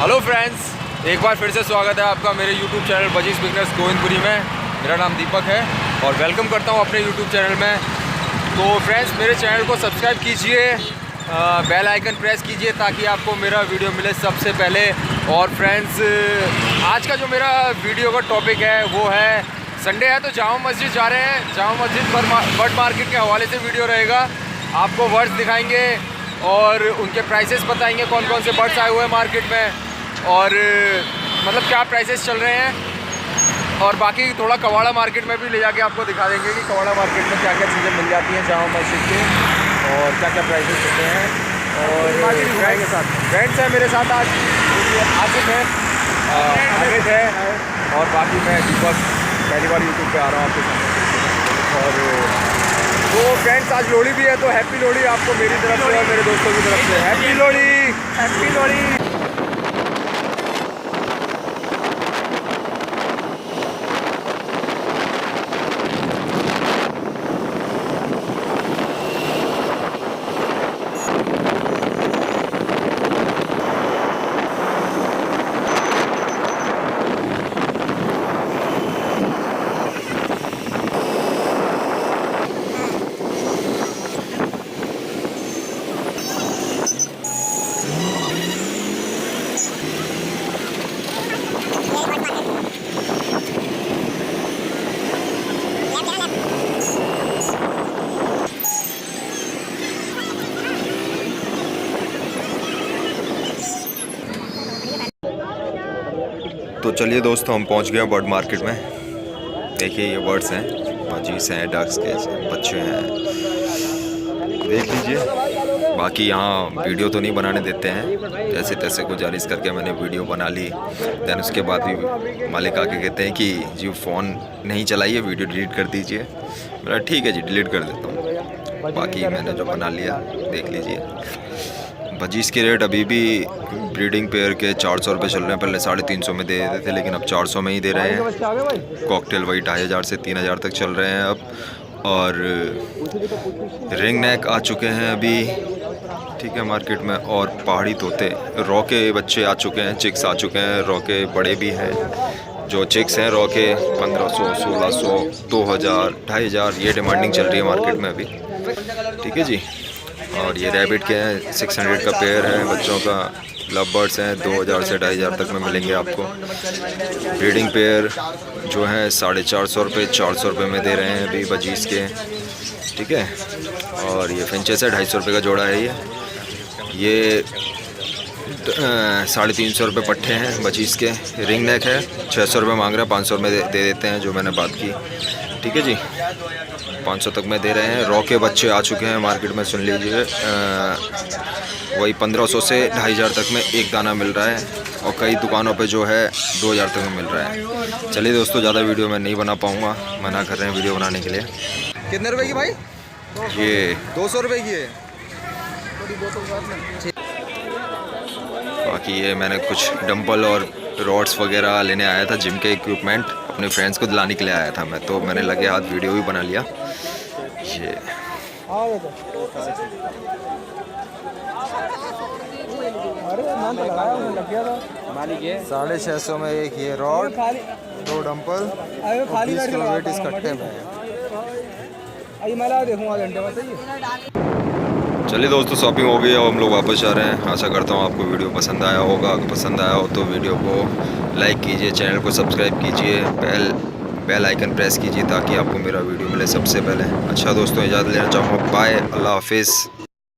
Hello friends, एक बार फिर से स्वागत है आपका मेरे YouTube channel budgies beginners Govindpuri में। मेरा नाम दीपक है और वेलकम करता हूं अपने यूट्यूब चैनल में। तो फ्रेंड्स, मेरे चैनल को सब्सक्राइब कीजिए, बेल आइकन प्रेस कीजिए ताकि आपको मेरा वीडियो मिले सबसे पहले। और फ्रेंड्स, आज का जो मेरा वीडियो का टॉपिक है वो है संडे है तो जामा मस्जिद जा रहे हैं। जामा मस्जिद बर्ड मार्केट के हवाले से वीडियो रहेगा। आपको बर्ड्स दिखाएंगे और उनके प्राइसेस बताएंगे, कौन कौन से बर्ड्स आए हुए हैं मार्केट में और मतलब क्या प्राइसेस चल रहे हैं। और बाकी थोड़ा कवाड़ा मार्केट में भी ले जाके आपको दिखा देंगे कि कवाड़ा मार्केट में क्या क्या चीज़ें मिल जाती हैं जामा मस्जिद के और क्या क्या प्राइसेस होते हैं। और फ्रेंड्स है मेरे साथ आज, आसिफ है, हामिद है और बाकी मैं दीपक पहली बार यूट्यूब पे आ रहा हूँ आपके सामने। और तो फ्रेंड्स, आज लोहड़ी भी है तो हैप्पी लोहड़ी आपको मेरी तरफ से और मेरे दोस्तों की तरफ से। Happy Lohri, happy Lohri. तो चलिए दोस्तों, हम पहुंच गए बर्ड मार्केट में। देखिए ये बर्ड्स हैं, पजीस हैं, डक्स के बच्चे हैं, देख लीजिए। बाकी यहाँ वीडियो तो नहीं बनाने देते हैं, जैसे तैसे गुजारिश करके मैंने वीडियो बना ली। दैन उसके बाद भी मालिक आके कहते हैं कि जी फ़ोन नहीं चलाइए, वीडियो डिलीट कर दीजिए। मेरा ठीक है जी, डिलीट कर देता हूँ। बाकी मैंने जो बना लिया देख लीजिए। बजीज के रेट अभी भी ब्रीडिंग पेयर के 400 रुपये चल रहे हैं। पहले 350 में दे देते थे, लेकिन अब 400 में ही दे रहे हैं। कॉकटेल वही 2500 से 3000 तक चल रहे हैं अब। और रिंग नेक आ चुके हैं अभी, ठीक है, मार्केट में। और पहाड़ी तोते, रॉ के बच्चे आ चुके हैं, चिक्स आ चुके हैं, रॉ के बड़े भी हैं। जो चिक्स हैं रॉ के 1500, 1600, 2000, 2500 ये डिमांडिंग चल रही है मार्केट में अभी, ठीक है जी। और ये रैबिट के हैं, 600 का पेयर है बच्चों का। लव बर्ड्स हैं 2000 से 2500 तक में मिलेंगे आपको। ब्रीडिंग पेयर जो है 450 रुपये, 400 रुपये में दे रहे हैं अभी बजीज के, ठीक है। और ये फिंचेस है, 250 रुपये का जोड़ा है ये 350 रुपये पट्टे हैं बजीज के। रिंग नेक है, 600 रुपये मांग रहे हैं, 500 में दे देते हैं, जो मैंने बात की, ठीक है जी। 500 तक में दे रहे हैं। रॉ के बच्चे आ चुके हैं मार्केट में, सुन लीजिए। वही 1500 से 2500 तक में एक दाना मिल रहा है और कई दुकानों पे जो है 2000 तक में मिल रहा है। चलिए दोस्तों, ज़्यादा वीडियो मैं नहीं बना पाऊँगा, मना कर रहे हैं वीडियो बनाने के लिए। कितने रुपए की भाई? ये 200 रुपए की है। बाकी ये मैंने कुछ डंबल और रॉड्स वगैरह लेने आया था, जिम के इक्विपमेंट अपने फ्रेंड्स को दिलाने के लिए आया था मैं, तो मैंने लगे हाथ वीडियो भी बना लिया। ये 650 में एक ये रॉड, 2 डंपल, 20 किलो वेट इस कट्टे में। चलिए दोस्तों, शॉपिंग हो गई है, अब हम लोग वापस जा रहे हैं। आशा करता हूँ आपको वीडियो पसंद आया होगा। अगर पसंद आया हो तो वीडियो को लाइक कीजिए, चैनल को सब्सक्राइब कीजिए, बेल आइकन प्रेस कीजिए ताकि आपको मेरा वीडियो मिले सबसे पहले। अच्छा दोस्तों, इजाज़त लेना चाहूँगा। बाय, अल्लाह हाफिज़।